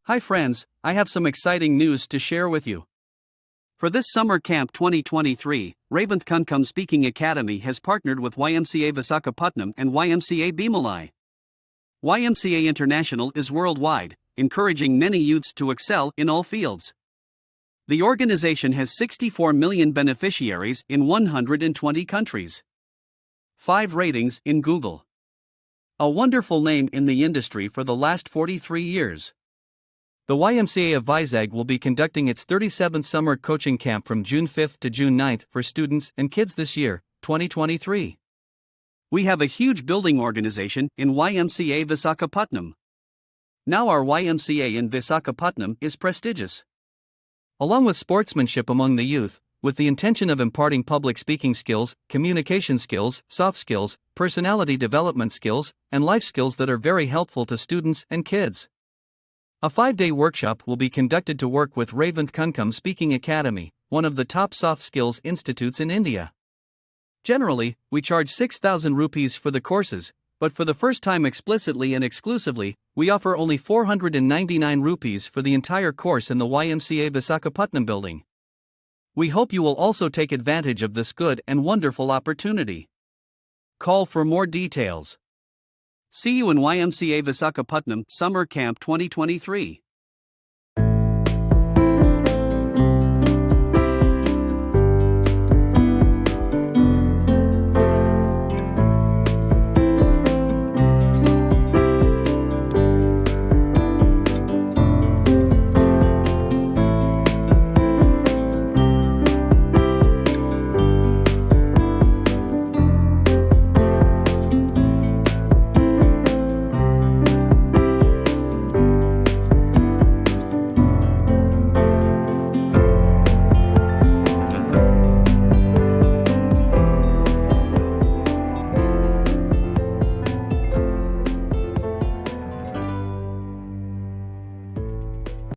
Hi friends, I have some exciting news to share with you. For this Summer Camp 2023, Revanth Kanakam Speaking Academy has partnered with YMCA Visakhapatnam and YMCA Bhimalai. YMCA International is worldwide, encouraging many youths to excel in all fields. The organization has 64 million beneficiaries in 120 countries. 5 ratings in Google. A wonderful name in the industry for the last 43 years. The YMCA of Vizag will be conducting its 37th summer coaching camp from June 5 to June 9 for students and kids this year, 2023. We have a huge building organization in YMCA Visakhapatnam. Now our YMCA in Visakhapatnam is prestigious. Along with sportsmanship among the youth, with the intention of imparting public speaking skills, communication skills, soft skills, personality development skills, and life skills that are very helpful to students and kids. A 5-day workshop will be conducted to work with Revanth Kanakam Speaking Academy, one of the top soft skills institutes in India. Generally, we charge 6,000 rupees for the courses, but for the first time explicitly and exclusively, we offer only 499 rupees for the entire course in the YMCA Visakhapatnam building. We hope you will also take advantage of this good and wonderful opportunity. Call for more details. See you in YMCA Visakhapatnam Summer Camp 2023.